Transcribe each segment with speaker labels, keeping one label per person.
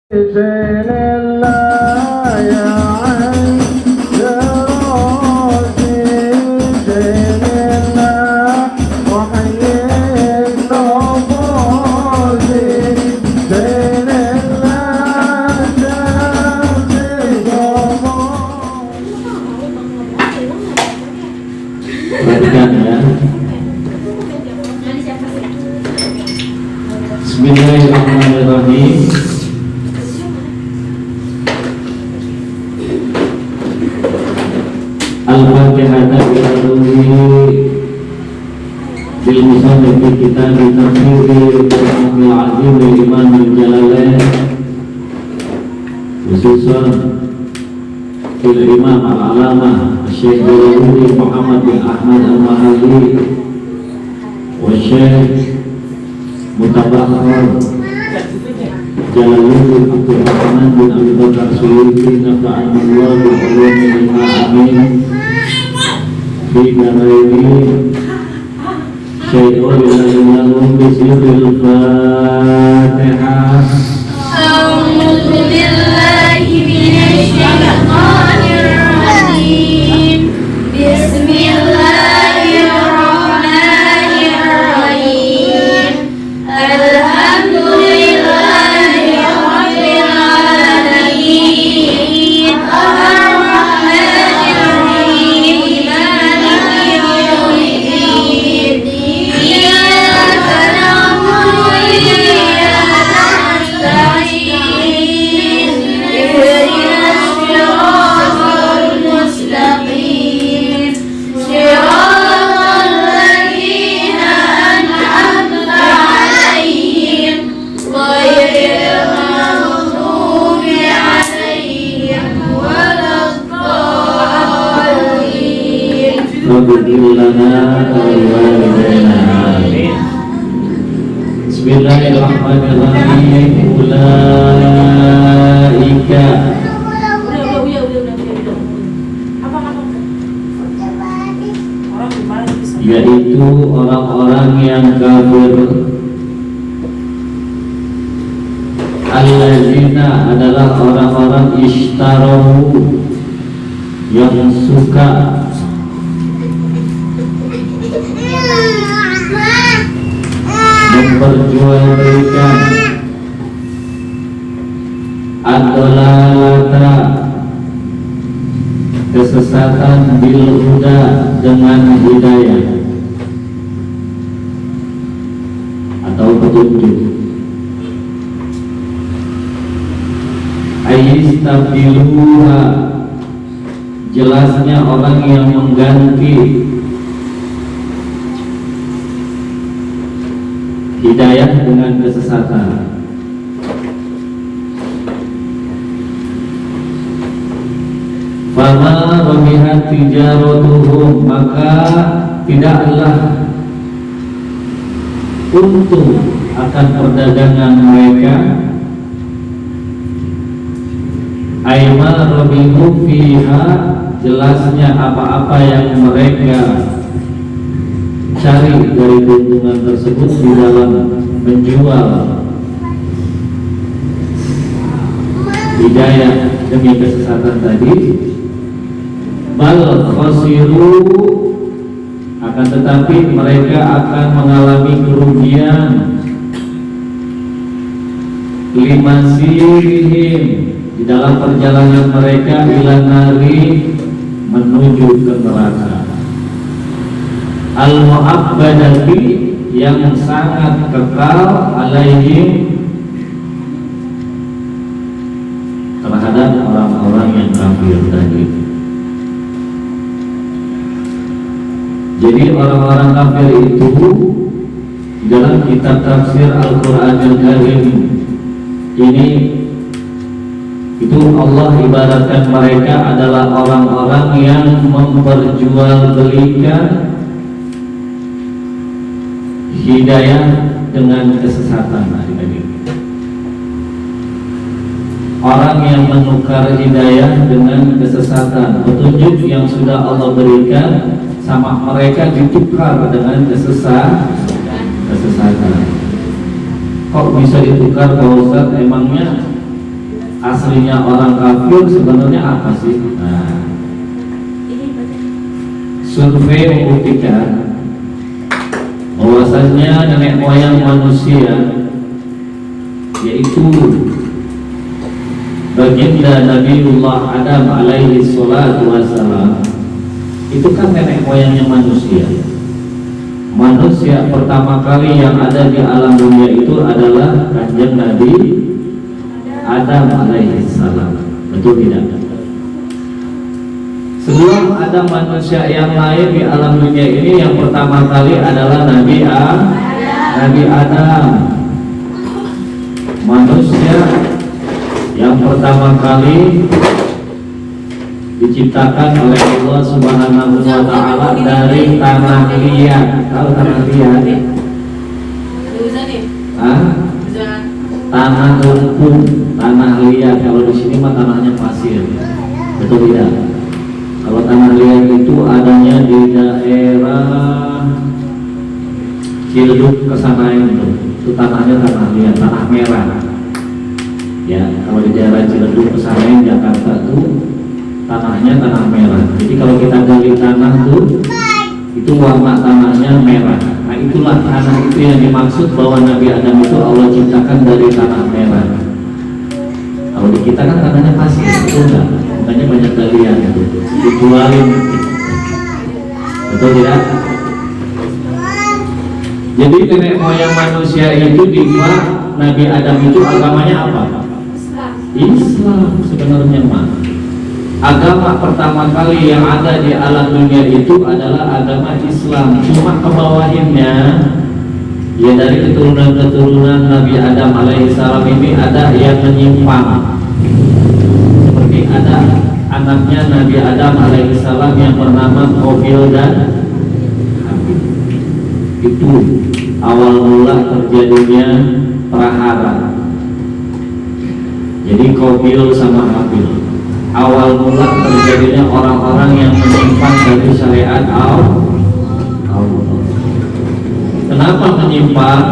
Speaker 1: بسم الله يا عين يا راسي بسم الله وحي النفوس بسم الله شمس
Speaker 2: Perhatikan ya. Bismillahirrahmanirrahim. Al-Fatihah bil musannif fi kitab tafsir al-Imam al-Azim Imam al-Jalalain khususan Imam al-Alamah Syekh Jalaluddin Muhammad bin Ahmad al-Mahalli wa Syekh Mutabakhir Jalaluddin Abdul Rahman bin Abi Bakar Suyuti nafa'an Allah bi ulumil amin fi daraini syai'ul lahum bi sirril Fatihah.
Speaker 3: A'udzu billahi minasy syaithanir rajim. Bismillahirrahmanirrahim. Alhamdulillahi rabbil alamin. Ar-rahmanir rahim. Maliki yaumiddin. Iyyaka na'budu wa iyyaka nasta'in. Ihdinas siratal mustaqim. Siratal ladzina an'amta 'alaihim ghairil maghdubi 'alaihim waladdallin.
Speaker 2: Rabbir lana wa liwalidayna amin. Bismillahirrahmanirrahim. Ulaika yaitu orang-orang yang kafir. Allazina adalah orang-orang ishtarahu yang suka memperjualbelikan ad-dalalata kesesatan bil huda dengan hidayah atau petunjuk. Ayistabdiluha, jelasnya orang yang mengganti hidayah dengan kesesatan. Fama rabihat tijaratuhum, maka tidaklah untung akan perdagangan mereka. Aima rabihu fiha, jelasnya apa-apa yang mereka cari dari keuntungan tersebut di dalam menjual hidayah demi kesesatan tadi. Bal khasiru, akan tetapi mereka akan mengalami kerugian. Limasirihim, di dalam perjalanan mereka ila nari, menuju ke neraka. Al-mu'abbadati, yang sangat kekal, alaihim, terhadap orang-orang yang kafir tadi. Jadi orang-orang kafir itu dalam kitab tafsir Al-Quran Al-Karim ini, itu Allah ibaratkan mereka adalah orang-orang yang memperjualbelikan hidayah dengan kesesatan. Orang yang menukar hidayah dengan kesesatan, petunjuk yang sudah Allah berikan sama mereka ditukar dengan kesesatan. Kok bisa ditukar Pak Ustaz? Emangnya aslinya orang kafir sebenarnya apa sih? Nah, survei membuktikan bahwasanya nenek moyang manusia yaitu baginda Nabiullah Adam alaihi salatu wassalam itu kan nenek moyangnya manusia. Manusia pertama kali yang ada di alam dunia itu adalah kanjeng Nabi Adam alaihi salam. Betul tidak? Sebelum ada manusia yang lain di alam dunia ini, yang pertama kali adalah Nabi Adam. Manusia yang pertama kali diciptakan oleh Allah Subhanahu wa Ta'ala dari tanah liat. Tahu tanah liat? Tanah lumpur, tanah liat. Kalau di sini mah tanahnya pasir. Betul tidak? Kalau tanah liat itu adanya di daerah Ciledug kesana itu tanahnya tanah liat, tanah merah. Ya, kalau di daerah Ciledug kesana Jakarta itu tanahnya tanah merah. Jadi kalau kita gali tanah tuh, itu warna tanahnya merah. Nah itulah tanah itu yang dimaksud bahwa Nabi Adam itu Allah ciptakan dari tanah merah. Kalau di kita kan tanahnya pasir, itu enggak. Makanya banyak galian itu dijualin. Betul tidak? Jadi nenek moyang manusia itu di Nabi Adam itu agamanya apa? Islam sebenarnya mah. Agama pertama kali yang ada di alam dunia itu adalah agama Islam. Cuma kebawahinnya ya dari keturunan-keturunan Nabi Adam alaihissalam ini ada yang menyimpang. Seperti ada anaknya Nabi Adam alaihissalam yang bernama Qabil dan Habil. Itu awal mula terjadinya prahara. Jadi Qabil sama Habil. Awal mula terjadinya orang-orang yang menyimpang dari syariat Allah. Kenapa menyimpang?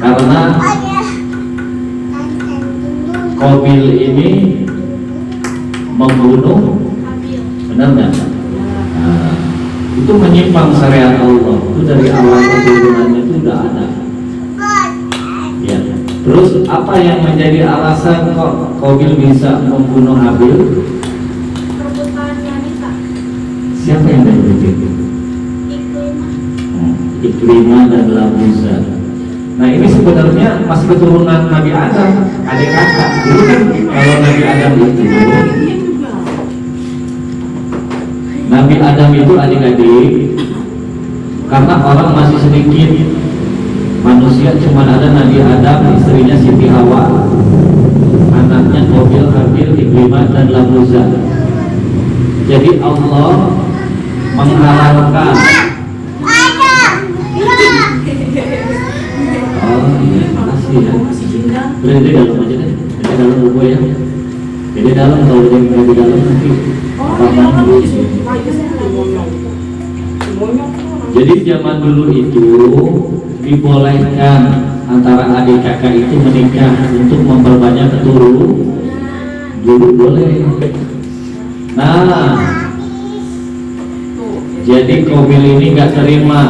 Speaker 2: Karena Qabil ini membunuh, benar nggak? Nah, itu menyimpang syariat Allah. Itu dari awal keturunannya itu sudah ada. Ya. Terus apa yang menjadi alasan kok Qabil bisa membunuh Habil?
Speaker 3: Rebutan wanita.
Speaker 2: Siapa yang merebutin? Ikrimah dan Labuza. Nah ini sebenarnya masih keturunan Nabi Adam, adik kakak. Dulu kan kalau Nabi Adam itu, Nabi Adam itu adik-adik. Karena orang masih sedikit, manusia cuma ada Nabi Adam, istrinya Siti Hawa, anaknya Qabil, Habil, Ikrimah dan Labuza. Jadi Allah menghalalkan. Oh iya, makasih ya. Boleh di dalam aja deh, di dalam buku ya. Jadi dalam kalau di dalam nanti. Jadi zaman dulu itu dibolehkan antara adik kakak itu menikah untuk memperbanyak keturunan. Dulu boleh. Nah, jadi Qabil ini nggak terima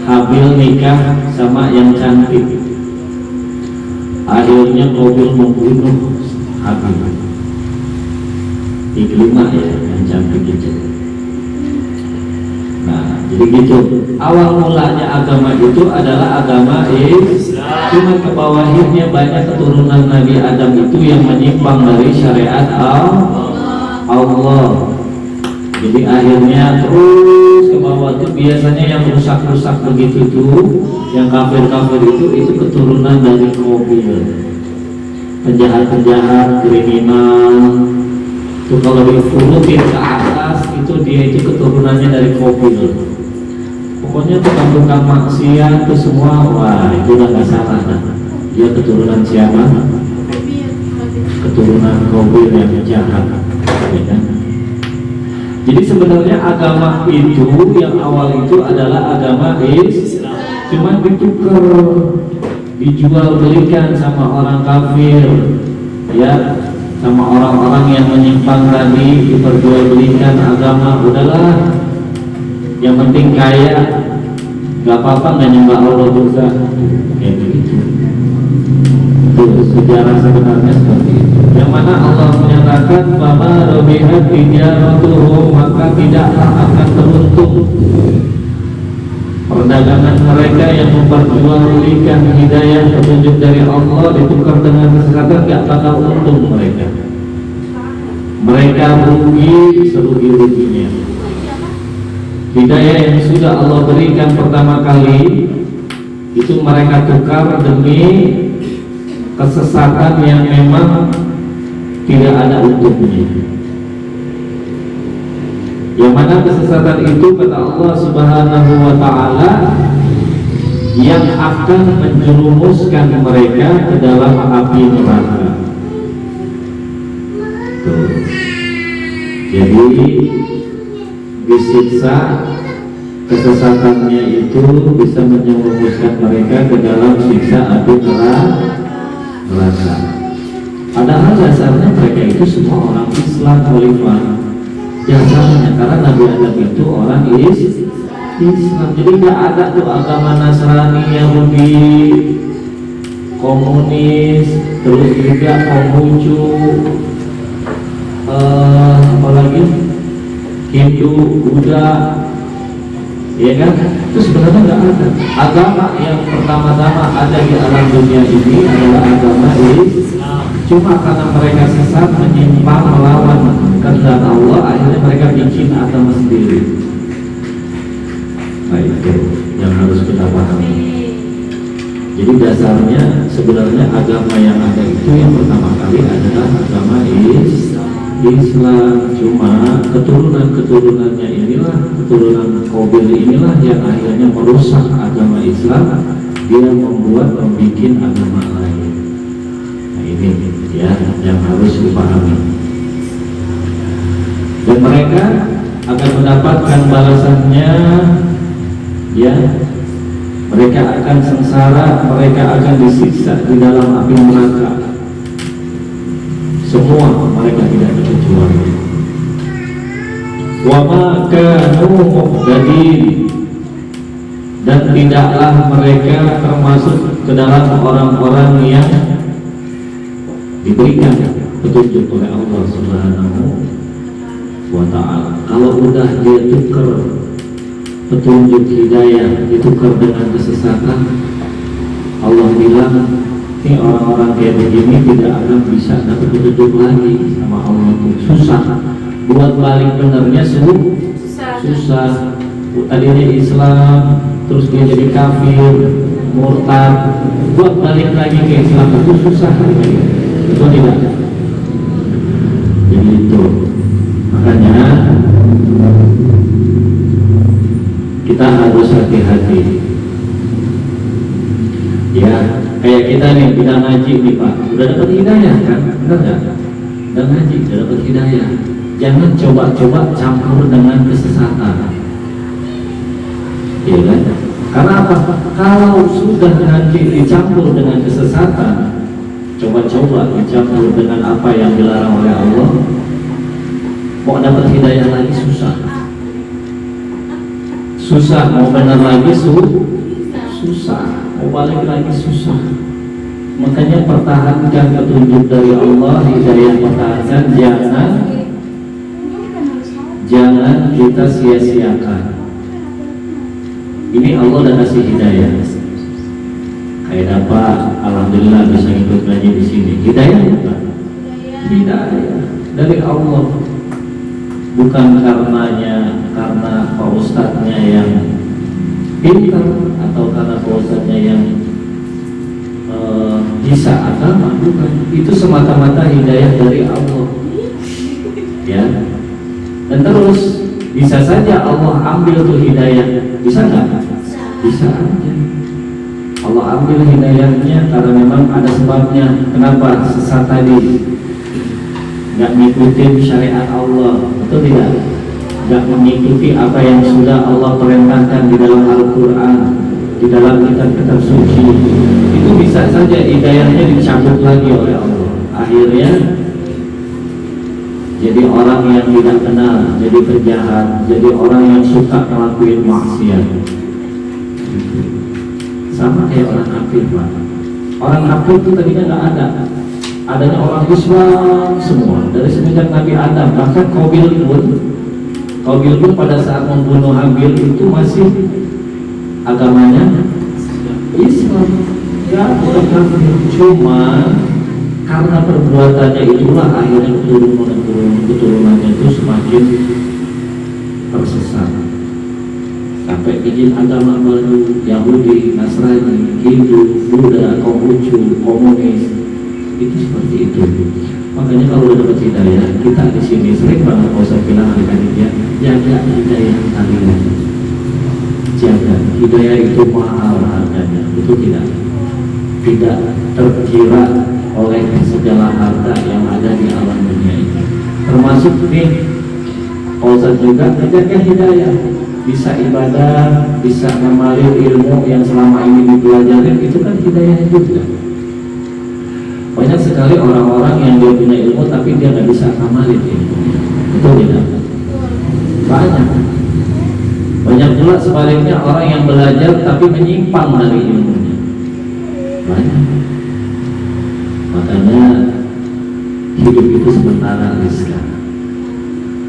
Speaker 2: Habil nikah sama yang cantik. Akhirnya Qabil membunuh Habil. Ikrimah ya yang cantik itu. Nah, jadi gitu. Awal mulanya agama itu adalah agama Islam. Cuma ke bawahnya banyak keturunan Nabi Adam itu yang menyimpang dari syariat Allah. Jadi akhirnya terus ke bawah tuh biasanya yang rusak-rusak begitu tuh, yang kafir-kafir itu keturunan dari Qabil. Penjahat-penjahat, kriminal. Tuh kalau diurutin ke atas itu dia itu keturunannya dari Qabil. Pokoknya tukang-tukang maksiat itu semua, wah itu udah nggak salah. Dia keturunan siapa? Keturunan Qabil yang jahat. Ya kan? Jadi sebenarnya agama itu yang awal itu adalah agama Islam, cuma ditukar, dijual belikan sama orang kafir. ya sama orang-orang yang menyimpang tadi, diperjualbelikan agama. Udahlah, yang penting kaya, gak apa-apa nggak nyembah Allah juga, kayak begitu. Itu sejarah sebenarnya seperti itu. Yang mana Allah menyatakan bahwa robihat tijaratuhum, maka tidaklah akan teruntung perdagangan mereka yang memperjualbelikan hidayah petunjuk dari Allah ditukar dengan kesesatan, gak bakal untung mereka. Mereka rugi serugi-ruginya. Hidayah yang sudah Allah berikan pertama kali itu mereka tukar demi kesesatan yang memang tidak ada untungnya. Yang mana kesesatan itu kata Allah Subhanahu wa ta'ala yang akan menjerumuskan mereka ke dalam api neraka. Tuh. Jadi disiksa, kesesatannya itu bisa menjerumuskan mereka ke dalam siksa api neraka. Padahal dasarnya mereka itu semua orang Islam, khalifah. Dasarnya karena Nabi Adam itu orang Islam. Jadi nggak ada tuh agama Nasrani, Yahudi, komunis, terus juga Konghucu, apalagi Hindu, Buddha, ya kan? Itu sebenarnya nggak ada. Agama yang pertama-tama ada di alam dunia ini adalah agama Islam. Cuma karena mereka sesat, menyimpang, melawan kehendak Allah, akhirnya mereka bikin agama sendiri. Nah itu yang harus kita pahami. Jadi dasarnya sebenarnya agama yang ada itu yang pertama kali adalah agama Islam. Cuma keturunan-keturunannya inilah, keturunan Qabil inilah yang akhirnya merusak agama Islam. Dia membuat agama lain. Nah ini ya yang harus dipahami. Dan mereka akan mendapatkan balasannya, ya. Mereka akan sengsara, mereka akan disiksa di dalam api neraka. Semua mereka tidak terkecuali. Wa ma kanu muhtadin, dan tidaklah mereka termasuk ke dalam orang-orang yang diberikan petunjuk oleh Allah Subhanahu wa ta'ala. Kalau udah dia tukar petunjuk hidayah ditukar dengan kesesatan, Allah bilang ini orang-orang kayak begini tidak akan bisa dapat petunjuk lagi sama Allah. Susah buat balik benernya, susah. Tadinya Islam terus dia jadi kafir, murtad, buat balik lagi ke Islam itu susah. Itu tidak. Jadi itu makanya kita harus hati-hati. Ya, kayak kita nih kita ngaji nih Pak, udah dapat hidayah kan? Benar nggak? Udah ngaji, udah dapat hidayah. Jangan coba-coba campur dengan kesesatan. Iya kan? Karena apa? Kalau sudah nanti dicampur dengan kesesatan, coba-coba dicampur dengan apa yang dilarang oleh Allah, mau dapat hidayah lagi susah, mau benar lagi susah, mau balik lagi susah. Makanya pertahankan petunjuk dari Allah, hidayah pertahankan, jangan kita sia-siakan. Ini Allah udah kasih hidayah. Kayak dapat, alhamdulillah bisa ikut ngaji di sini. Hidayah bukan? Hidayah dari Allah. Bukan karena Pak Ustadznya yang pintar atau karena Pak Ustadznya yang bisa agama, bukan. Itu semata-mata hidayah dari Allah. Ya. Dan terus bisa saja Allah ambil tuh hidayah, bisa nggak? Bisa aja. Allah ambil hidayahnya karena memang ada sebabnya. Kenapa sesat tadi? Nggak ngikutin syariat Allah, betul tidak? Nggak mengikuti apa yang sudah Allah perintahkan di dalam Al-Quran, di dalam kitab-kitab suci. Itu bisa saja hidayahnya dicabut lagi oleh Allah. akhirnya jadi orang yang tidak kenal, jadi penjahat, jadi orang yang suka ngelakuin maksiat. Sama kayak orang kafir, Pak. Orang kafir itu tadinya nggak ada, adanya orang Islam semua dari semenjak Nabi Adam. Bahkan Qabil pun pada saat membunuh Habil itu masih agamanya Islam, ya bukan kafir. Cuma karena perbuatannya itulah akhirnya keturunannya itu semakin tersesat sampai bikin agama baru, Yahudi, Nasrani, Hindu, Buddha, Konghucu, komunis, itu seperti itu. Makanya kalau udah dapat hidayah, kita di sini sering banget mau saya bilang adik-adik ya, jaga hidayah kalian. Jaga hidayah itu mahal harganya, itu tidak terkira oleh segala harta yang ada di alam dunia ini. Termasuk nih, Ustaz juga menjaga hidayah, bisa ibadah, bisa ngamalin ilmu yang selama ini dipelajarin, itu kan hidayah juga. Banyak sekali orang-orang yang dia punya ilmu tapi dia nggak bisa ngamalin ilmu, itu tidak banyak pula sebaliknya orang yang belajar tapi menyimpang dari ilmunya, banyak. Makanya hidup itu sementara, Rizka.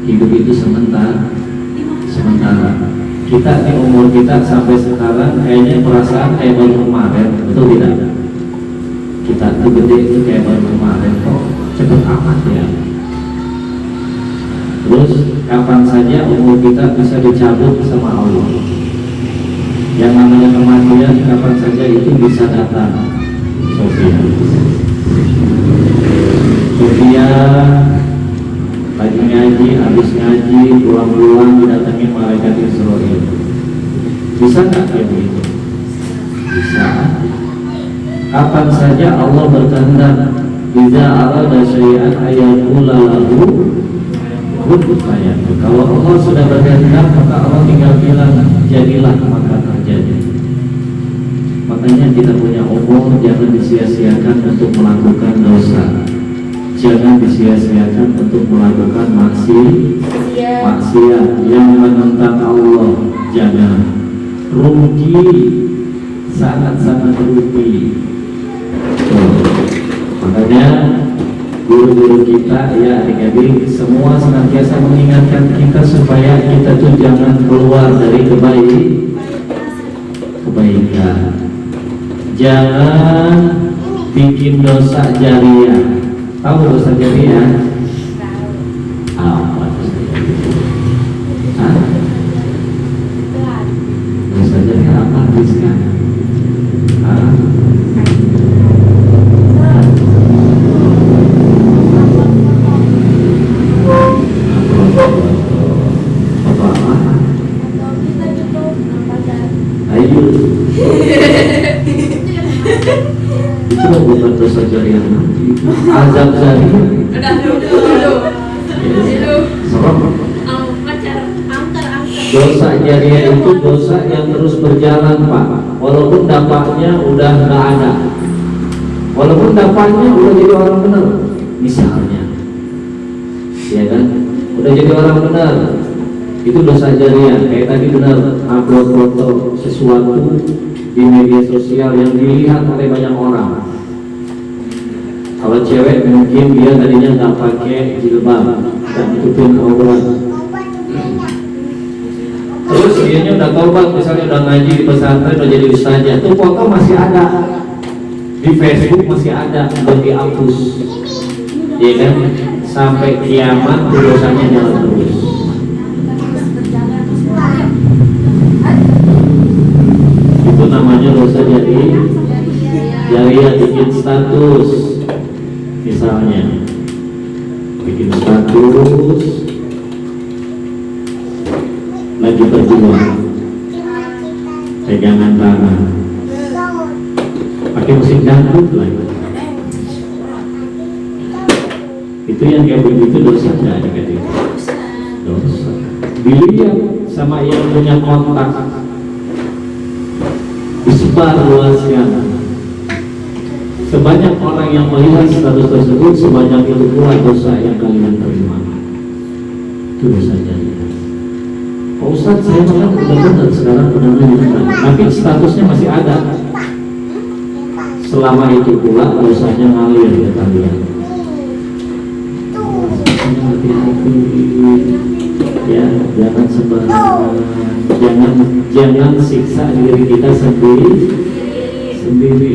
Speaker 2: Hidup itu sementara. Kita di umur kita sampai sekarang kayaknya perasaan kayak baru kemarin, betul tidak? Kita tuh gede itu kayak baru kemarin, kok cepet amat ya. Terus kapan saja umur kita bisa dicabut sama Allah. Yang namanya kematian kapan saja itu bisa datang. Sofia lagi ngaji, habis ngaji, pulang-pulang didatangi malaikat Israel. Bisa nggak kayak begitu? Bisa. Kapan saja Allah berkehendak, idza arada syai'an ayaqula lahu kun fayakun. Kalau Allah sudah berkehendak, maka Allah tinggal bilang jadilah, maka terjadi. Makanya kita punya umur jangan disia-siakan untuk melakukan dosa, jangan disia-siakan untuk melakukan maksiat yang menentang Allah. Jangan, rugi, sangat-sangat rugi. Makanya guru-guru kita ya adik-adik semua senantiasa mengingatkan kita supaya kita tuh jangan keluar dari kebaikan. Jangan bikin dosa jariah. Tahu dosa jariah? Apa dosa jariah? Dosa jariah apa, Rizka? Itu bukan dosa jariah nanti, azab jariah. Dosa jariah itu dosa yang terus berjalan, Pak. Walaupun dampaknya udah nggak ada, walaupun dampaknya udah jadi orang benar, misalnya, ya kan, udah jadi orang benar, itu dosa jariah. Kayak tadi benar upload foto sesuatu di media sosial yang dilihat oleh banyak orang. Kalau cewek mungkin dia tadinya nggak pakai jilbab, nggak tutupin aurat. Terus dianya udah taubat, misalnya udah ngaji di pesantren, udah jadi ustazah, tuh foto masih ada di Facebook, masih ada, belum dihapus, ya kan? Sampai kiamat dosanya jalan terus. Itu namanya dosa jariah. Bikin status, misalnya bikin status lagi berjuang, pegangan tangan, pakai musik dangdut lagi. Itu yang kayak begitu dosa nggak dikatakan? Dosa. Dilihat sama yang punya kontak, disebar luaskan. Sebanyak orang yang melihat status tersebut, sebanyak itu pula dosa yang kalian terima. Itu dosa jariah. Pak Ustadz, saya makan udah benar sekarang benar-benar, tapi statusnya masih ada. Selama itu pula dosanya ngalir ke kalian. Hati-hati, ya, jangan sembarangan, jangan siksa diri kita sendiri.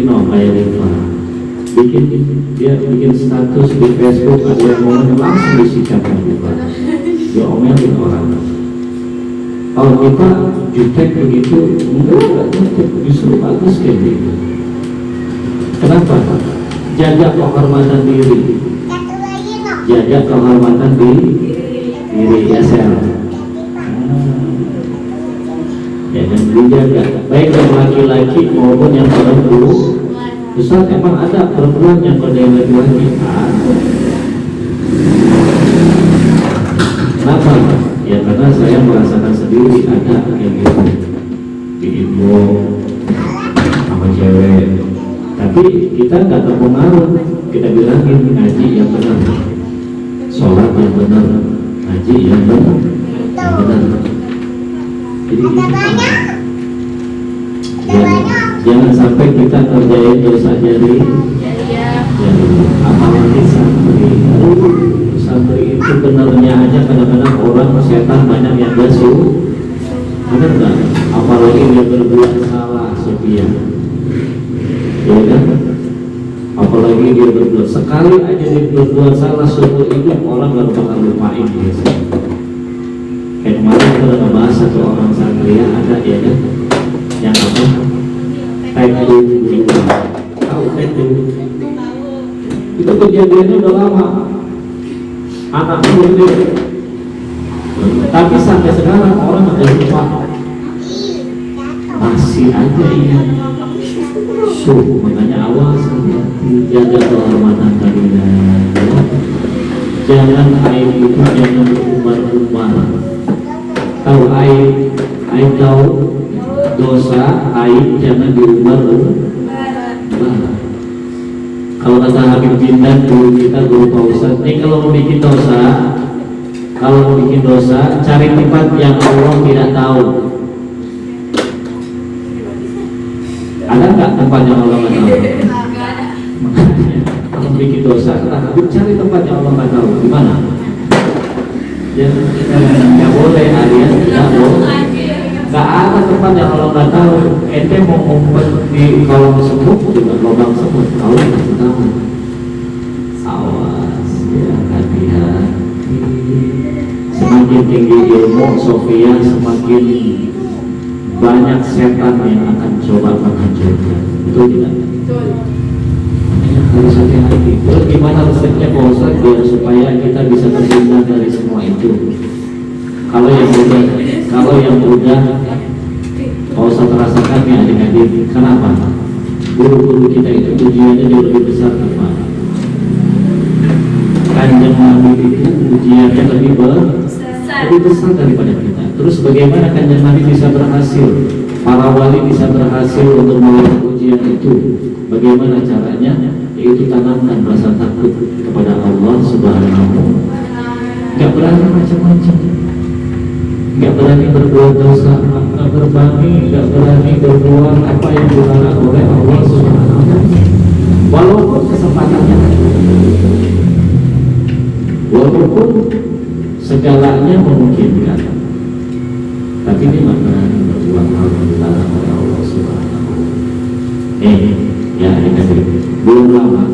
Speaker 2: No, kayak Reva bikin status di Facebook, ada yang mau langsung disikat juga, dia omelin orang. Kalau kita jutek begitu, enggak jutek, justru bagus kayak gitu. Kenapa? Jaga kehormatan diri, jaga kehormatan diri ya sel. Ya, dan dijaga baik yang laki-laki maupun yang perempuan. Ustaz, emang ada perempuan yang berdaya laki-laki? Kenapa? Ya karena saya merasakan sendiri ada kayak gitu di ibu sama cewek. Tapi kita nggak terpengaruh, kita bilangin ngaji yang benar, sholat yang benar, ngaji yang benar. Jadi jangan sampai kita kerjain dosa jari. Apalagi santri itu benernya aja kadang-kadang orang setan banyak yang basuh, bener nggak? Apalagi dia berbuat salah, Sophia, ya kan? Apalagi dia berbuat sekali aja dia berbuat salah, syukur itu orang nggak bakal lupain dia. Kayak kemarin kita udah ngebahas satu orang santri ya, ada ya kan, yang apa? Taekwondo, tahu taekwondo? Itu kejadiannya udah lama, anaknya gede, tapi sampai sekarang orang ada lupa, masih aja ingat. Makanya awas, jaga kehormatan kalian. Jangan aib itu jangan berumbar-umbar. Tahu aib tahu dosa, aib jangan diumbar-umbar. Kalau kata Habib Bindan guru kita, guru Pak Ustadz, ini kalau mau bikin dosa, cari tempat yang Allah tidak tahu. Ada nggak tempat yang Allah nggak tahu? Makanya kalau bikin dosa, Habib cari tempat yang Allah nggak tahu. Di mana? Ya, nggak boleh alias tidak boleh. Nggak ada tempat yang Allah nggak tahu. Ente mau ngumpet di kolong semut juga lubang semut, Allah nggak tahu. Awas ya, hati-hati. Semakin tinggi ilmu Sofia, semakin banyak setan yang akan coba menghancurkan. Betul tidak? Betul. Harus hati-hati. Terus gimana resepnya Pak Ustadz biar supaya kita bisa terhindar dari semua itu? Kalau yang udah Pak Ustadz rasakan ya adik-adik. Kenapa? Guru-guru kita itu ujiannya jauh lebih besar gimana? Kanjeng Nabi itu ujiannya lebih besar daripada kita. Terus bagaimana Kanjeng Nabi bisa berhasil? Para wali bisa berhasil untuk melewati ujian itu. Bagaimana caranya? Yaitu tanamkan rasa takut kepada Allah Subhanahu. Gak berani macam-macam, gak berani berbuat dosa, gak berani berbuat apa yang dilarang oleh Allah Subhanahu. Walaupun kesempatannya, walaupun segalanya memungkinkan, tapi dia gak berani berbuat hal yang dilarang oleh Allah Subhanahu. Ya adik-adik, belum lama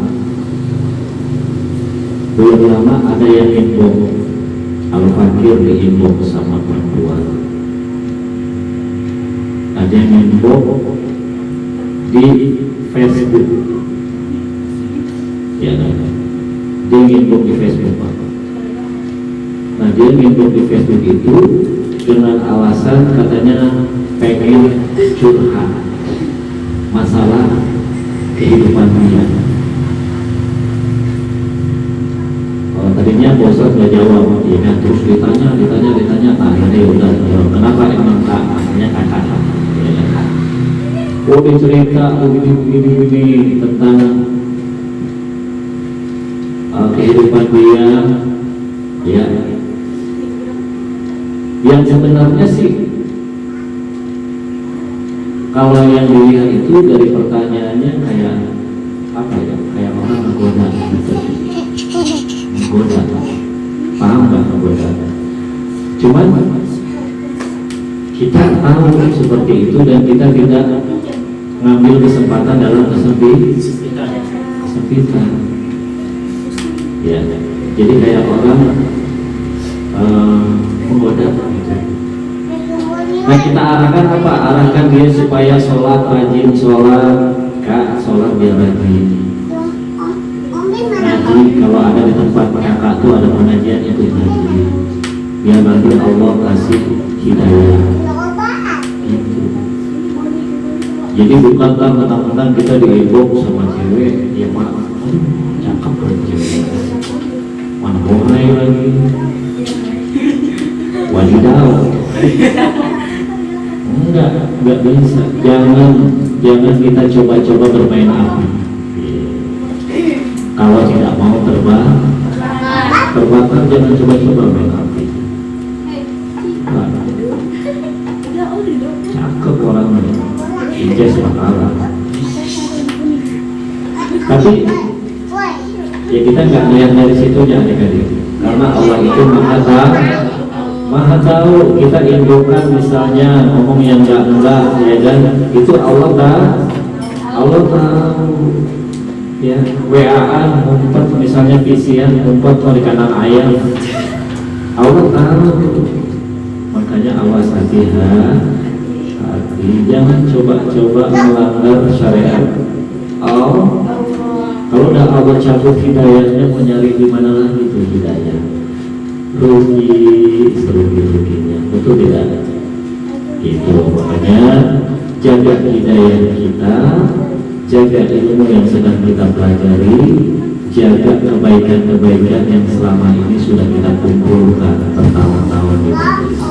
Speaker 2: ada yang inbox Al-Fakir di inbox sama perempuan, ada yang inbox di Facebook, ya kan? Dia inbox di Facebook Pak. Nah dia inbox di Facebook itu dengan alasan katanya pengen curhat masalah kehidupan dia. Tadinya bosan nggak jawab, ya kan? Terus ditanya, nah ini udah jawab. Kenapa emang tak? Akhirnya kakak. Oh dia cerita begini tentang kehidupan dia, ya. Yang sebenarnya sih, kalau yang dilihat itu dari pertanyaannya kayak apa ya? Kayak orang menggoda, gitu. Menggoda, paham nggak menggoda? Cuman kita tahu seperti itu dan kita tidak ngambil kesempatan dalam kesempitan. Ya, jadi kayak orang menggoda gitu. Nah, kita arahkan apa? Arahkan dia supaya sholat, rajin sholat, kak, sholat biar rajin. Ngaji, kalau ada di tempat kakak tuh ada pengajian, ikut ngaji. Biar nanti Allah kasih hidayah. Gitu. Jadi bukan mentang-mentang kita diibok sama cewek, ya mak, cakep kan cewek. Mana bohai lagi. Wadidaw. Enggak bisa. Jangan kita coba-coba bermain api. Kalau tidak mau terbakar, jangan coba-coba bermain api. Cakep orangnya, inces bakalan. Tapi ya kita nggak lihat dari situ aja adik-adik. Karena Allah itu Maha tahu. Kita indukan misalnya ngomong yang enggak, ya kan? Itu Allah tahu. Ya, WA-an ngumpet misalnya visian ngumpet di kanan ayam. Allah tahu. Makanya awas hati-hati, jangan coba-coba melanggar syariat Allah. Kalau udah Allah cabut hidayahnya, mau nyari di mana lagi tuh hidayah? Ruginya, betul tidak? Itu makanya jaga hidayah kita, jaga ilmu yang sedang kita pelajari, jaga kebaikan-kebaikan yang selama ini sudah kita kumpulkan bertahun-tahun di majelis.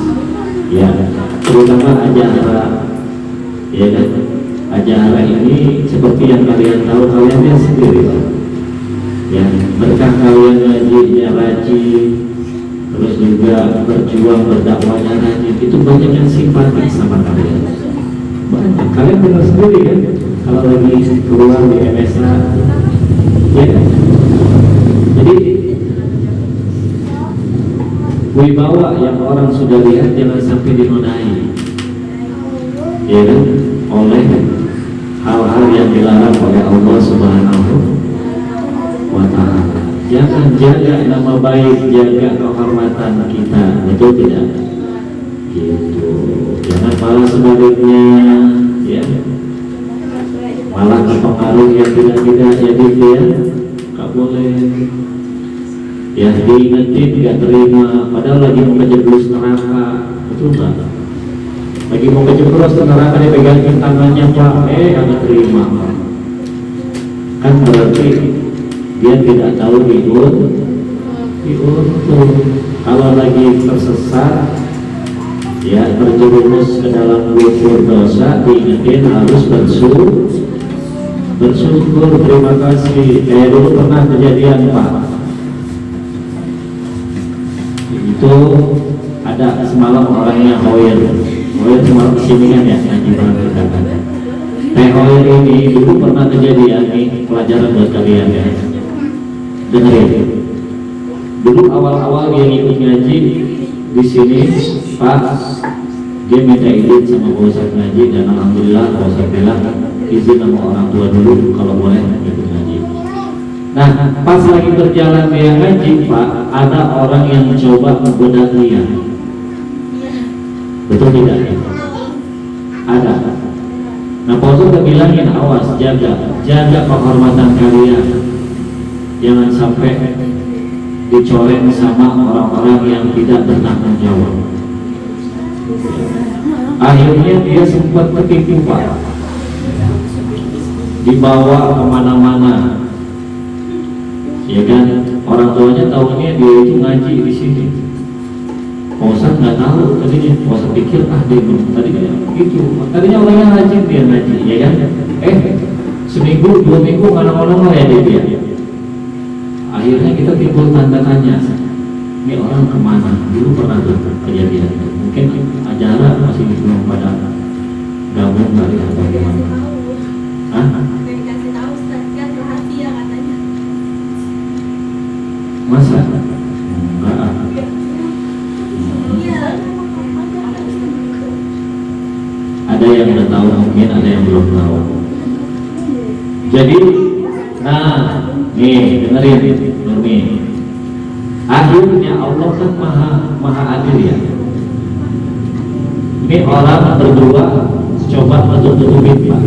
Speaker 2: Ya, terutama ajaran, ya kan? Ajaran ini seperti yang kalian tahu, kalian lihat sendiri, ya, berkah kalian ngajinya rajin, terus juga berjuang berdakwahnya rajin, itu banyak yang simpati sama kalian. Banyak, kalian dengar sendiri kan, kalau lagi keluar di MSA, ya kan? Jadi wibawa yang orang sudah lihat jangan sampai dinodai, ya kan? Oleh hal-hal yang dilarang oleh Allah Subhanahu wa Ta'ala. Jangan jaga nama baik, jaga kehormatan kita, betul tidak? Gitu. Jangan malah sebaliknya, ya. Malah terpengaruh yang tidak jadi dia, nggak boleh. Ya diingetin nggak terima, padahal lagi mau kejeblos neraka, betul nggak? Lagi mau kejeblos neraka, dia pegangin tangannya, Pak, nggak terima. Kan berarti dia tidak tahu diuntung. Kalau lagi tersesat, ya terjerumus ke dalam lumpur dosa, diingetin harus bersyukur, terima kasih. Kayak dulu pernah kejadian, Pak, itu ada semalam orangnya Hoyer semalam kesini kan ya, ngaji bareng kita kan. Hoyer ini dulu pernah kejadian, nih pelajaran buat kalian ya. Dengerin. Dulu awal-awal dia ikut ngaji di sini, Pak, dia minta izin sama Pak Ustadz ngaji, dan alhamdulillah Pak Ustadz bilang izin sama orang tua dulu kalau boleh ikut ngaji. Nah, pas lagi berjalan dia ngaji, Pak, ada orang yang mencoba menggoda dia. Betul tidak? Ada. Nah, Pak Ustadz bilangin, awas, jaga kehormatan kalian. Jangan sampai dicoreng sama orang-orang yang tidak bertanggung jawab. Akhirnya dia sempat ketipu, Pak, dibawa kemana-mana, ya kan? Orang tuanya tahunya dia itu ngaji di sini. Pak Ustadz nggak tahu tadinya, Pak Ustadz pikir dia tadinya gitu. Tadinya orangnya rajin dia ngaji, ya kan? Seminggu 2 minggu nggak nongol ya dia. Akhirnya kita timbul tanda tanya, ini orang kemana? Dulu pernah kejadian, mungkin ajaran masih belum pada gabung kali atau gimana? Hah?
Speaker 3: Dikasih tahu Ustaz, kan rahasia katanya.
Speaker 2: Masa? Enggak.
Speaker 3: Iya.
Speaker 2: Ada yang udah tahu, mungkin ada yang belum tahu. Jadi, nah, nih dengerin, Nurmi. Akhirnya Allah kan maha adil ya. Ini orang berdua coba menutup-tutupin Pak.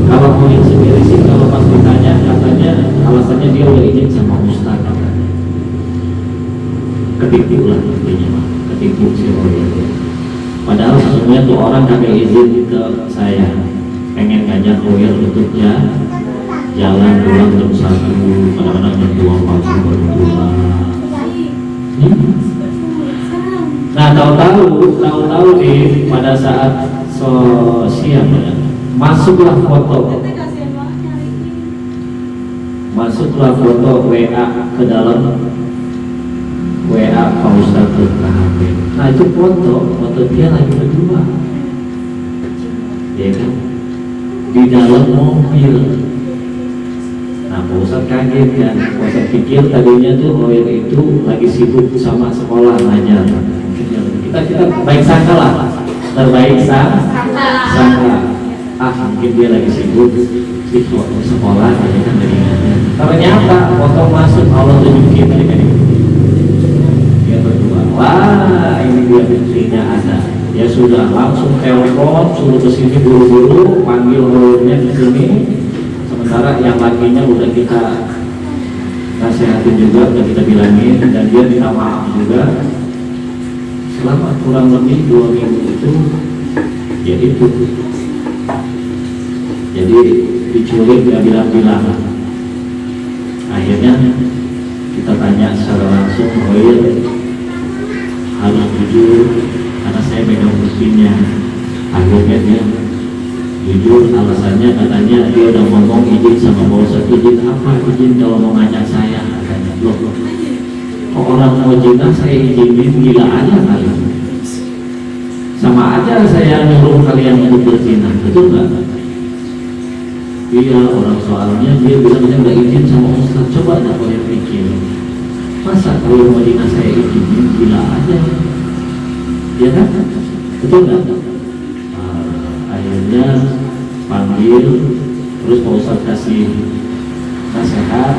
Speaker 2: Kalau Muin sendiri sih kalau pas ditanya katanya alasannya dia udah izin sama Ustaz katanya. Ketipu lah intinya Pak, ketipu si Muin. Padahal sesungguhnya tuh orang kagak izin ke saya, pengen ngajak Muin untuk jalan pulang jam 1, kadang-kadang jam 2 pagi baru pulang. Nah tahu-tahu nih pada saat siang ya, masuklah foto WA ke dalam WA Pak Ustadz ke HP. Nah itu foto dia lagi berdua, ya kan, di dalam mobil. Nah Pak Ustadz kaget kan, Pak Ustadz pikir tadinya tuh itu lagi sibuk sama sekolah aja. Kita baik sangka lah, terbaik sangka. Mungkin dia lagi sibuk di sekolah aja kan dari ternyata foto masuk Allah tunjukin tadi kan dia berdua. Wah ini dia buktinya ada. Ya sudah langsung telepon suruh kesini buru-buru, panggil rolnya ke sini. Sementara yang lakinya udah kita nasihatin juga, udah kita bilangin, dan dia minta maaf juga. Selama kurang lebih 2 minggu itu ya itu, jadi diculik gak bilang-bilang. Akhirnya kita tanya secara langsung, harus jujur karena saya pegang buktinya. Akhirnya dia jujur, alasannya katanya dia udah ngomong izin sama Pak Ustadz. Izin apa? Izin kalau mau ngajak saya katanya. Loh, kok orang mau jinah saya izinin, gila aja kali. Sama aja saya nyuruh kalian untuk berzina, betul nggak? Iya, orang soalnya dia bilang dia nggak izin sama Ustadz. Coba dah kalian pikir, masa kalau mau jinah saya izinin, gila aja, ya kan? Betul nggak? Akhirnya panggil, terus Pak Ustadz kasih nasihat,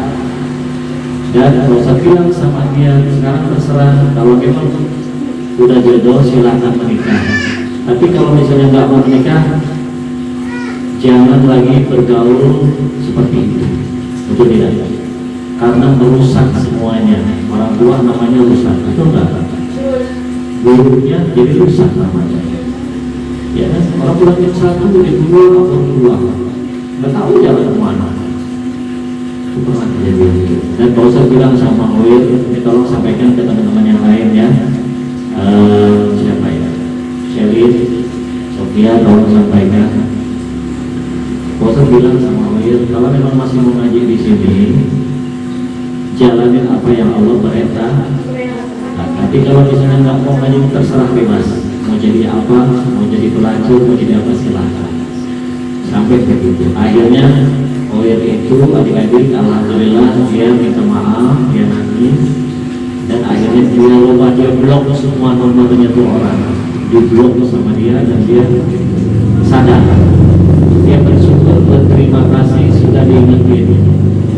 Speaker 2: dan Pak Ustadz bilang sama dia, sekarang terserah, kalau memang udah jodoh silakan menikah, tapi kalau misalnya nggak mau menikah, jangan lagi bergaul seperti itu, betul tidak? Karena merusak semuanya. Orang tua namanya rusak, betul nggak? Buruknya jadi rusak namanya. Ya kan, orang pulang jam 1 dibuang atau pulang, nggak tahu jalan kemana. Itu pernah kejadian itu. Dan Pak Ustadz bilang sama Muin, ini tolong sampaikan ke teman-teman yang lain ya. Siapa ya? Shelin, Sofia, tolong sampaikan. Pak Ustadz bilang sama Muin, kalau memang masih mau ngaji di sini, jalanin apa yang Allah perintah. Nah, tapi kalau misalnya nggak mau ngaji, terserah bebas. Mau jadi apa, mau jadi pelacur, mau jadi apa, silahkan. Sampai begitu. Akhirnya Muin itu adik-adik, alhamdulillah dia minta maaf, dia nangis, dan akhirnya dia lupa, dia blok semua nomornya tuh orang, di blok sama dia, dan dia sadar. Dia bersyukur, berterima kasih sudah diingetin.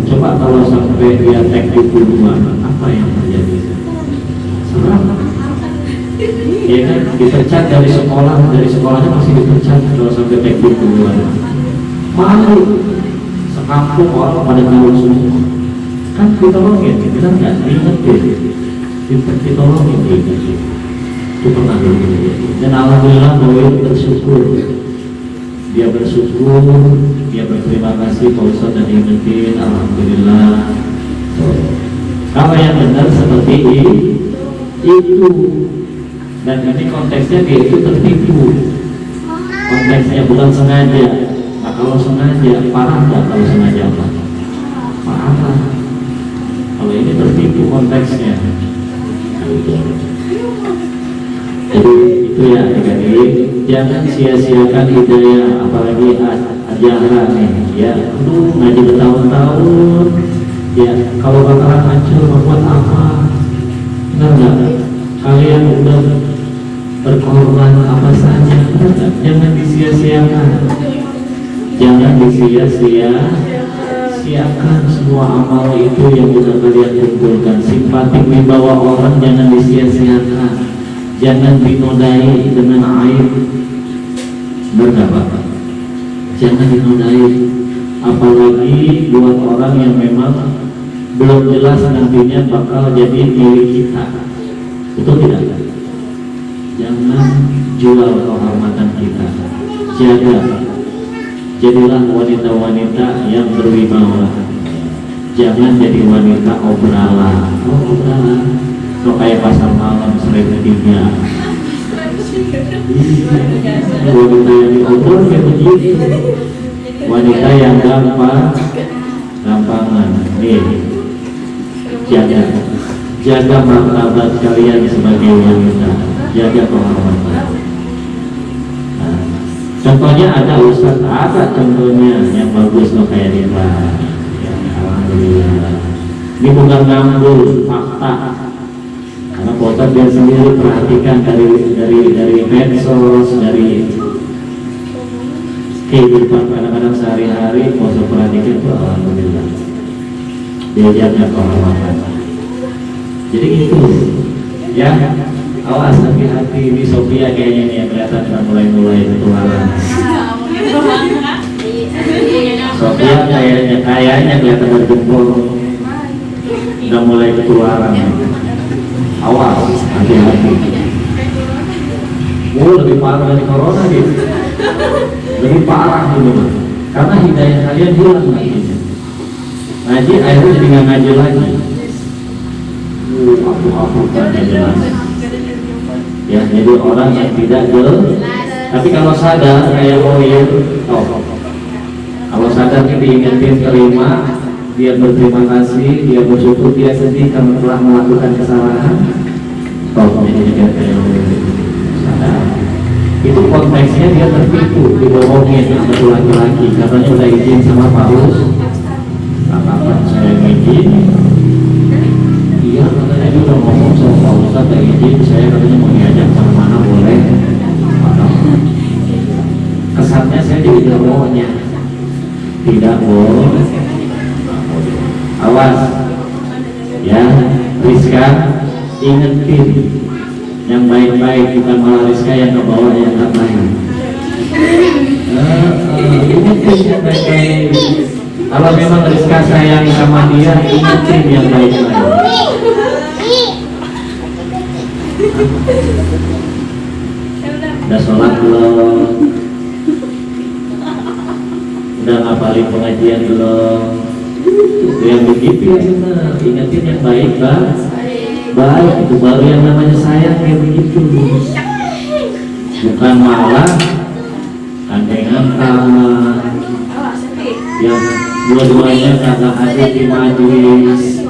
Speaker 2: Coba kalau sampai dia tag di duluan, apa yang terjadi? Serang. Ya kan, dipecat dari sekolahnya masih dipecat kalau sampai teknik duluan. Malu, sekampung orang pada tahu semua. Kan ditolongin, benar nggak? Diingetin, ditolongin gitu. Itu pernah dulu. Dan alhamdulillah Muin bersyukur. Dia bersyukur, dia berterima kasih Pak Ustadz dan diingetin, alhamdulillah. Kalau yang benar seperti itu. Dan ini konteksnya dia itu tertipu, konteksnya bukan sengaja. Nah kalau sengaja, parah nggak? Kalau sengaja apa? Parah. Kalau ini tertipu konteksnya. Jadi itu ya adik-adik, jangan sia-siakan hidayah, apalagi ajaran nih ya. Aduh, ngaji bertahun-tahun ya, kalau bakalan hancur buat apa? Enggak, kalian udah berkorban apa saja, jangan disia-siakan. Jangan disia-siakan semua amal itu yang sudah kalian kumpulkan. Simpatik wibawa orang jangan disia-siakan. Jangan dinodai dengan aib. Berapa? Jangan dinodai. Apalagi buat orang yang memang belum jelas nantinya bakal jadi milik kita. Betul tidak? Jangan jual kehormatan kita. Jaga. Jadilah wanita-wanita yang berwibawa. Jangan jadi wanita obralan. Obralan. Lo kayak pasar malam sering ketiga. Wanita yang diobrol kayak begitu. Wanita yang gampangan. Nih, jaga martabat kalian sebagai wanita. Jaga kehormatan. Contohnya ada Ustaz, ada contohnya yang bagus loh kayak dia. Ya, alhamdulillah. Ini bukan ngambul, fakta. Karena foto dia sendiri perhatikan dari medsos, dari kehidupan kadang-kadang sehari-hari, foto perhatikan tuh alhamdulillah. Dia jaga kehormatan. Jadi gitu, ya. Awas hati-hati, di Sophia kayaknya nih yang kelihatan sudah mulai ketularan. Sophia kayaknya kelihatan berjempol, udah mulai ketularan. Awas, hati-hati. Lebih parah dari corona gitu. Lebih parah dulu, karena hidayah kalian hilang lagi. Ngaji akhirnya jadi nggak ngaji lagi. Aku kan jelas. Ya, jadi orang yang tidak jelas. Tapi kalau sadar kayak kalau sadar diingetin, terima, dia berterima kasih, dia bersyukur, dia sedih karena telah melakukan kesalahan. Jadi dia sadar. Itu konteksnya dia tertipu, dibohongin sama laki-laki. Katanya udah izin sama Paulus. Apa saya izin? Iya, katanya dia udah ngomong sama Pak Ustadz, tak izin, saya katanya mau diajak sama mana boleh. Kesannya saya jadi tidak boleh. Awas ya, Rizka, ingetin yang baik-baik, bukan malah Rizka yang ke bawah yang gak baik. Ingetin yang baik-baik. Kalau memang Rizka sayang sama dia, ingetin yang baik-baik. Udah sholat belum? Udah ngapalin pengajian belum? Itu yang begitu ya benar. Ingetin yang baik, baik itu baru yang namanya sayang kayak begitu. Bukan malah gandengan tangan yang dua-duanya kagak hadir di majelis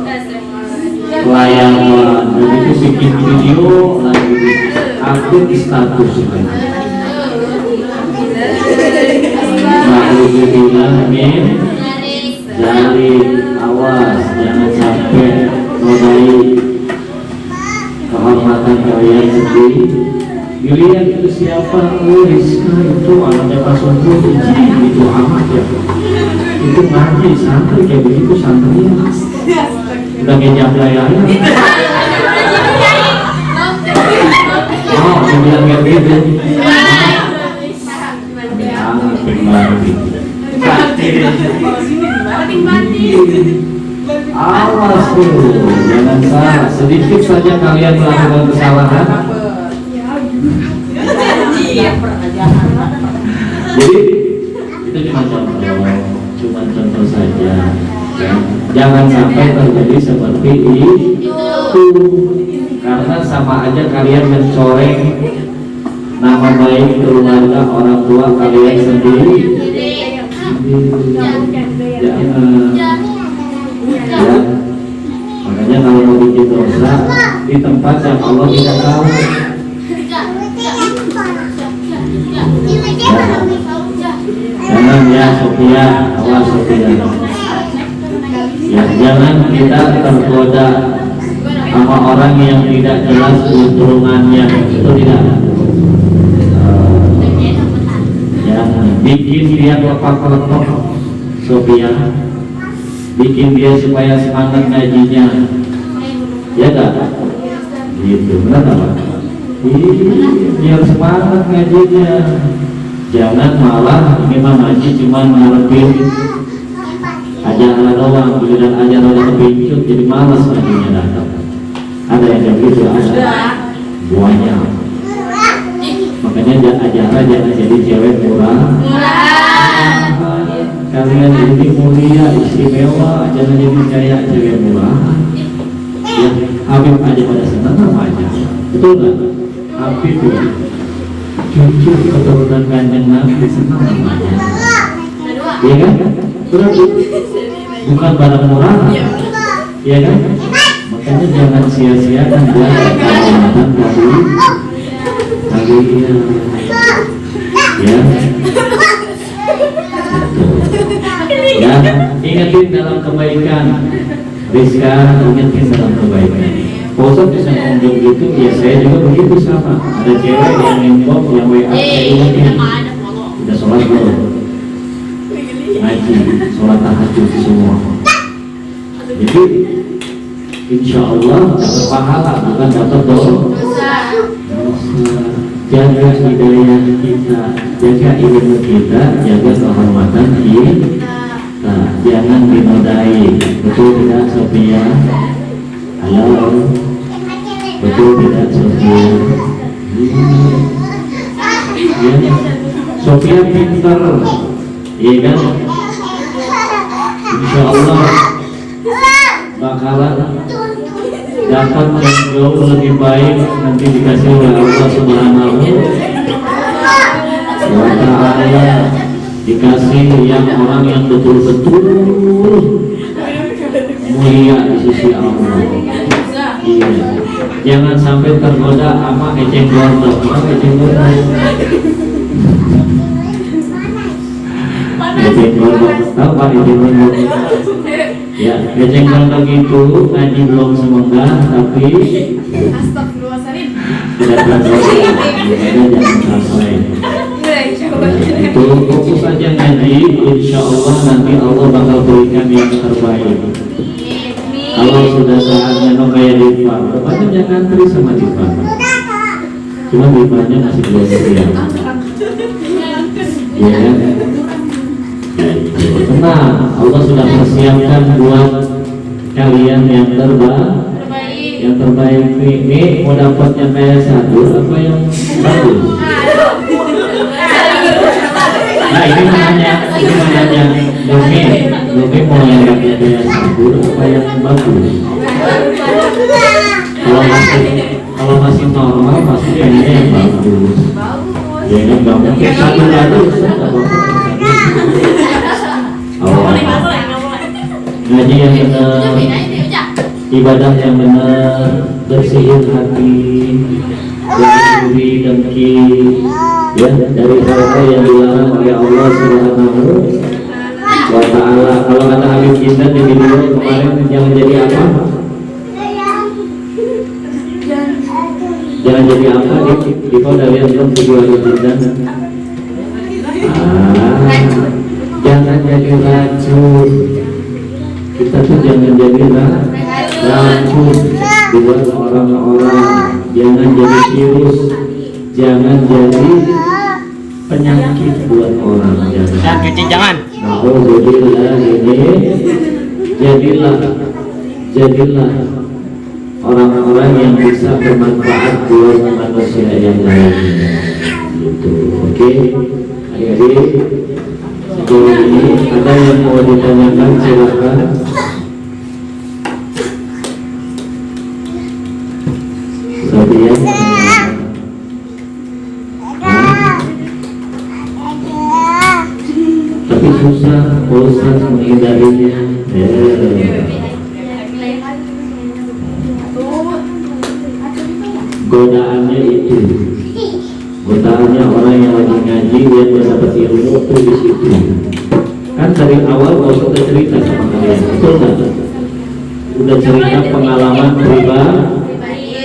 Speaker 2: pelayanan, begitu bikin video lagi update di status lagi. Amin. Jadi awas, jangan sampai menodai kehormatan kalian sendiri. Dilihat itu siapa? Rizka itu anaknya Pak Sopo, itu amat ya. Itu ngaji santri kayak begitu santri. Udah ngejam layarnya. Oh, dia bilang kayak gitu. Awas tuh, jangan salah. Sedikit saja kalian melakukan kesalahan. Jadi itu cuma contoh saja. Ya. Jangan sampai terjadi seperti itu, karena sama aja kalian mencoreng nama baik keluarga orang tua kalian sendiri. Jangan. Ya. Makanya kalau mau bikin dosa di tempat yang Allah tidak tahu. Jangan ya Sofia, awas Sofia. Ya, jangan kita tergoda sama orang yang tidak jelas keturunannya, itu tidak. Jangan bikin dia lepak-lepak Sofia, bikin dia supaya semangat ngajinya, ya enggak? Gitu, benar apa? Biar semangat ngajinya. Jangan malah ini mah ngaji cuma ngarepin ajaran doang, giliran ajaran kepincut jadi malas ngajinya datang. Ada yang kayak gitu, ada buahnya. Makanya ajaran jangan jadi cewek murah. Kalian jadi mulia, istimewa, jangan jadi kayak cewek murah. Ya, Habib aja pada senang sama aja. Betul nggak? Habib ya. Cucu keturunan Kanjeng Nabi senang namanya. Iya kan? Berarti bukan barang murah. Iya kan? Makanya jangan sia-siakan kehormatan kalian. Ya. Ya, ingatin dalam kebaikan. Rizka, ingatin dalam kebaikan. Posok bisa ngomong gitu, ya saya juga begitu sama. Ada cewek yang inbox, yang WA, saya ingetin. Udah sholat belum? Ngaji, sholat tahajud semua. Jadi, insya Allah dapat pahala, bukan dapat dosa. Jaga hidayah kita, jaga ilmu kita, jaga kehormatan kita. Jangan dinodai. Betul tidak Sofia? Halo, betul tidak Sofia? Ya, Sofia pintar, iya kan? Insya Allah bakalan dapat yang jauh lebih baik nanti dikasih oleh Allah Subhanahu wa Ta'ala, dikasih yang orang yang betul-betul mulia di sisi Allah. Iya, jangan sampai tergoda sama eceng gondok. Eceng gondok, eceng gondok, tahu pak eceng gondok? Ya, eceng gondok itu ngaji belum semenggah tapi tidak tergoda. Jangan sampai. Itu fokus saja ngaji, insya Allah nanti Allah bakal berikan yang terbaik. Kalau sudah saatnya no kayak Diva, rupanya jangan ngantri sama Diva. Cuma Divanya masih belum siap. Iya kan? Tenang, Allah sudah persiapkan buat kalian yang terbaik. Yang terbaik ini mau dapatnya kayak satu apa yang bagus? Nah ini menanya Domi mau yang dapatnya satu apa yang bagus? Kalau masih normal pasti yang ini yang bagus. Ya kan nggak mungkin satu bagus, ngaji yang benar, ibadah yang benar, bersihin hati, dari dengki, ya dari hal-hal yang dilarang oleh Allah Subhanahu wa Ta'ala. Kalau kata Habib kita di video kemarin jangan jadi apa? Jangan jadi apa? Di kau udah lihat belum video Habib kita? Jangan jadi racun. Kita tuh jangan jadi racun buat orang-orang. Jangan jadi virus. Jangan jadi penyakit buat orang. Jangan. Nah, jadilah orang-orang yang bisa bermanfaat buat manusia yang lain. Gitu. Oke. Akhirnya sejauh ini ada yang mau ditanyakan, silakan. Sofia. Tapi susah Ustaz menghindarinya. godaannya itu, godaannya orang yang lagi ngaji yang mendapat ilmu itu di situ. Kan dari awal kau sudah cerita sama kalian, betul nggak? Udah cerita pengalaman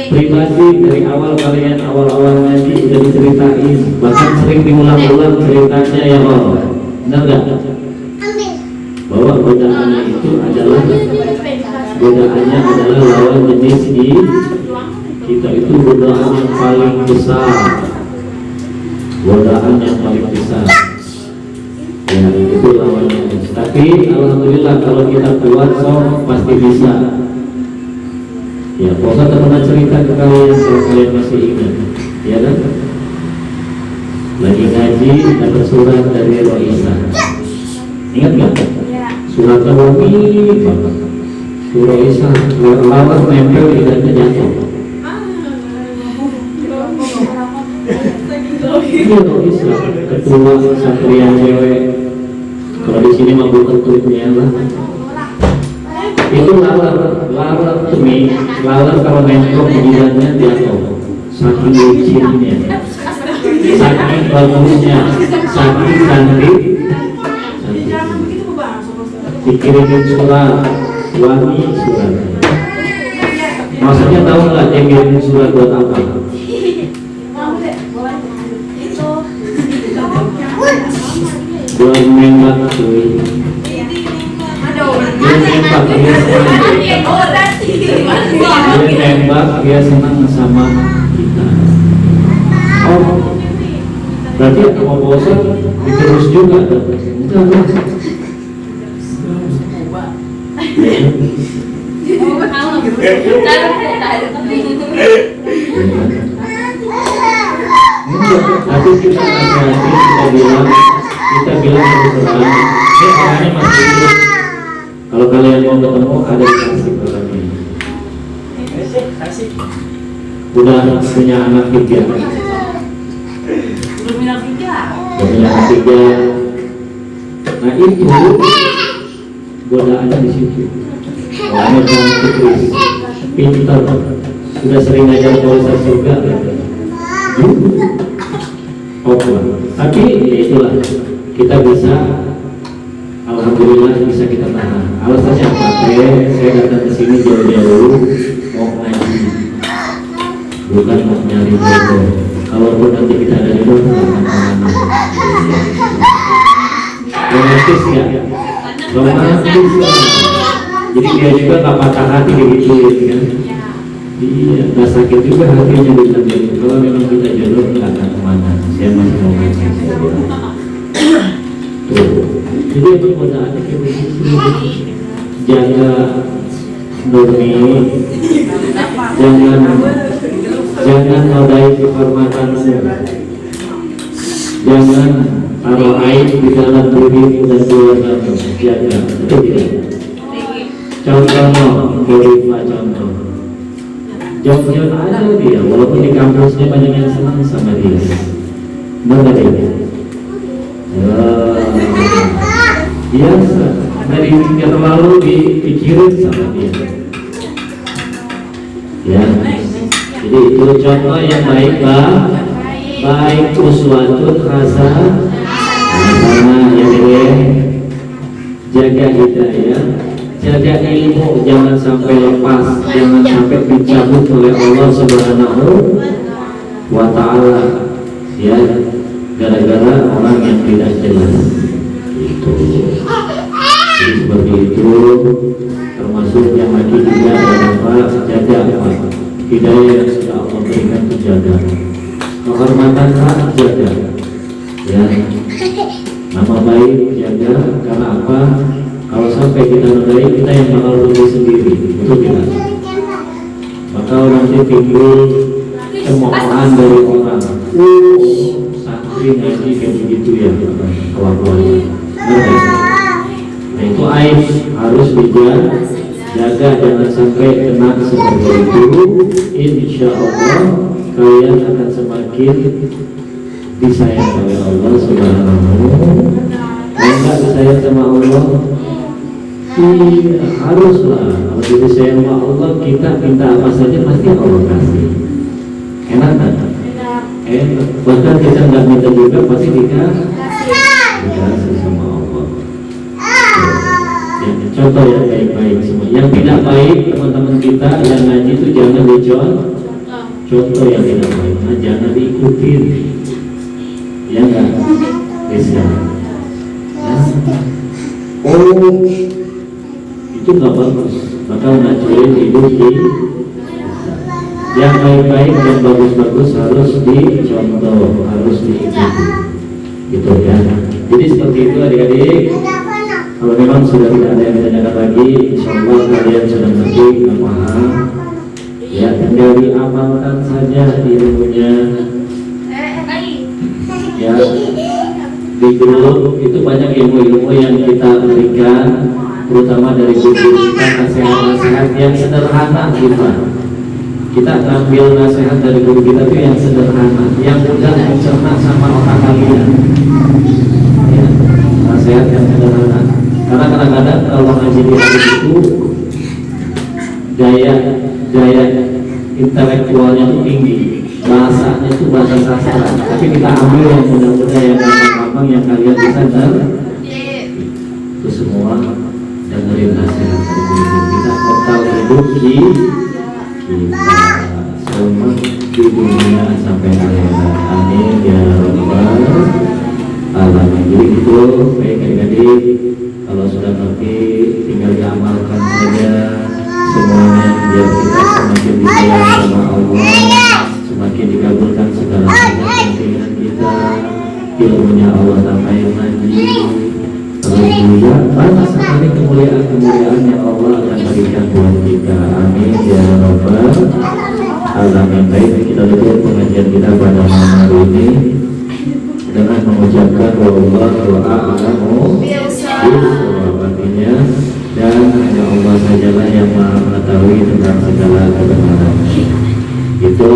Speaker 2: pribadi dari awal kalian awal ngaji udah diceritain, bahkan sering diulang-ulang ceritanya ya Allah, benar nggak? Bahwa godaannya itu adalah lawan jenis di kita itu godaan yang paling besar, godaan yang paling besar. Ya itu lawannya. Tapi alhamdulillah kalau kita kuat pasti bisa. Ya, Pak Ustaz pernah cerita ke kalian kalau kalian masih ingat, ya kan? Lagi ngaji dapat surat dari Roisa. Ingat nggak? Suratnya wangi banget. Roisa lawan nempel di dadanya jatuh. Iya Roisa, ketua Satria cewek. Kalau di sini mah bukan kulitnya lah. Itu lalat demi lalat kalau nempel di dadanya jatuh. Saking licinnya, saking bagusnya, saking cantik. Dikirimin surat wangi surat. Maksudnya tahu nggak dia kirimin surat buat apa? Buat nembak cuy. Dia nembak, dia senang sama kita. Oh, berarti mau bosan diterus juga. Enggak. Tapi kita bilang ini orangnya masih hidup. Kalau kalian mau ketemu ada kasih orangnya. Udah punya anak 3. Punya anak 3. Nah itu godaannya di situ. Orangnya cantik, pintar, sudah sering ngajar kualitas juga. Tapi ya itulah kita bisa, alhamdulillah bisa kita tahan. Alasannya apa? Saya datang ke sini jauh-jauh mau ngaji, bukan mau nyari jodoh. Kalaupun nanti kita ada jodoh, kemana-mana. Romantis ya, romantis. Jadi dia juga gak patah hati digituin kan? Iya, gak sakit juga hatinya bisa jadi. Kalau memang kita jodoh nggak akan kemana. Saya masih mau ngaji. Tuh, jadi itu godaannya kayak begitu. Jaga Nurmi, jangan nodai kehormatanmu, jangan taruh aib di dalam dirimu dan keluargamu. Jaga, itu tidak. Contohnya, contoh. Jauh-jauh aja dia, walaupun di kampusnya banyak yang senang sama dia. Benar dia. Biasa, dari tidak terlalu dipikirin sama dia. Ya, jadi itu contoh yang baik baik uswatun hasanah ya deh. Jaga hidayah, jaga ilmu, jangan sampai lepas, jangan sampai dicabut oleh Allah Subhanahu wa Ta'ala. Ya, gara-gara orang yang tidak jelas. Itu. Jadi seperti itu, termasuk yang lagi juga jaga hidayah yang sudah Allah berikan, jaga kehormatan hak, jaga ya, nama baik jaga. Karena apa? Kalau sampai kita nodai, kita yang bakal rugi sendiri, betul tidak? Maka nanti timbul cemoohan dari orang, santri ngaji kayak begitu ya kelakuannya. Nah itu aib harus dijaga, jangan sampai kena seperti itu. Insya Allah kalian akan semakin disayang oleh Allah Subhanahu. Enggak disayang sama Allah? Iya, haruslah. Kalau disayang sama Allah, kita minta apa saja pasti Allah kasih. Enak kan?
Speaker 3: Enak.
Speaker 2: Bahkan kita nggak minta juga pasti
Speaker 3: Kasih.
Speaker 2: dikasih sama Allah. Ya, contoh yang baik-baik semua. Yang tidak baik teman-teman kita yang ngaji itu jangan dicontoh. Contoh yang tidak baik, nah, jangan diikutin. Ya enggak? Bisa. Ya. Oh, itu nggak bagus. Maka ngajuin hidup di yang baik-baik dan bagus-bagus harus dicontoh, harus diikuti. Gitu ya. Jadi seperti itu adik-adik. Kalau memang sudah tidak ada yang ditanyakan lagi, insya Allah kalian sudah mengerti, sudah paham. Ya, tinggal diamalkan saja ilmunya. Ya, di grup itu banyak ilmu-ilmu yang kita berikan, terutama dari guru kita, nasihat-nasihat yang sederhana kita ambil nasihat dari guru kita itu yang sederhana, yang mudah dicerna sama otak kalian. Ya, nasihat yang sederhana. Karena kadang-kadang kalau ngaji di hadis itu daya intelektualnya itu tinggi, bahasanya itu bahasa sastra, tapi kita ambil yang mudah-mudah, yang gampang-gampang, yang kalian bisa itu semua dengerin nasihat dari guru kita. Total hidup kita semua di dunia sampai akhirat. Amin ya rabbal alamin. Jadi itu baik adik-adik, kalau sudah ngerti tinggal diamalkan saja semuanya, biar kita semakin disayang sama Allah, semakin dikabulkan segala keinginan kita, ilmunya Allah tambahin lagi. Terus juga banyak sekali kemuliaan yang Allah akan berikan buat kita. Amin ya rabbal alamin. Baik, kita tutup pengajian kita pada malam hari ini dengan mengucapkan wallahu a'lamu bishawabnya, dan hanya Allah sajalah yang maha mengetahui tentang segala kebenaran. Itu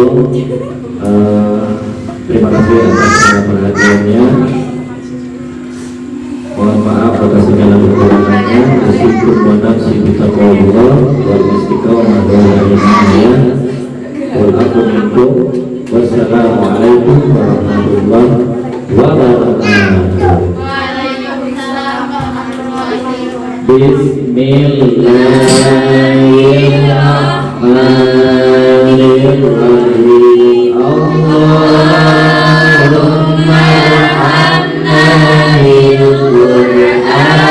Speaker 2: terima kasih atas segala perhatiannya. Mohon maaf atas segala kekurangannya. Wassalamualaikum warahmatullahi wabarakatuh. Wassalamualaikum warahmatullahi wabarakatuh. Bismillahirrahmanirrahim. Allahumma arhamna bil Qur'an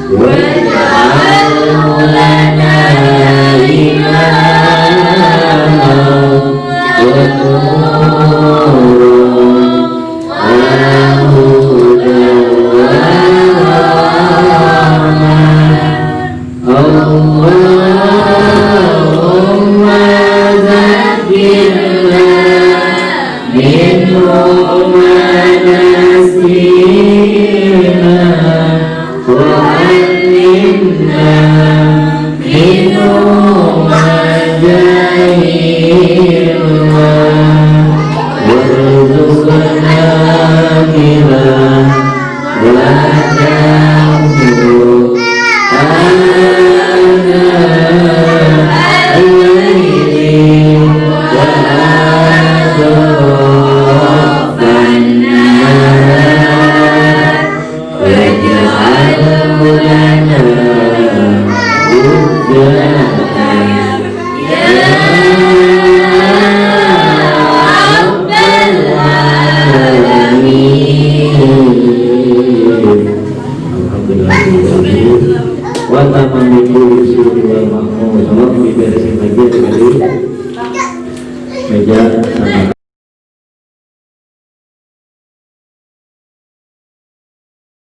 Speaker 2: waj'alhu lana imaman wa nuran wa hudan wa Allahumma zakkirna minhu ma nasina wa 'allimna minhu ma jahilna warzuqna khairan wa tamhu meja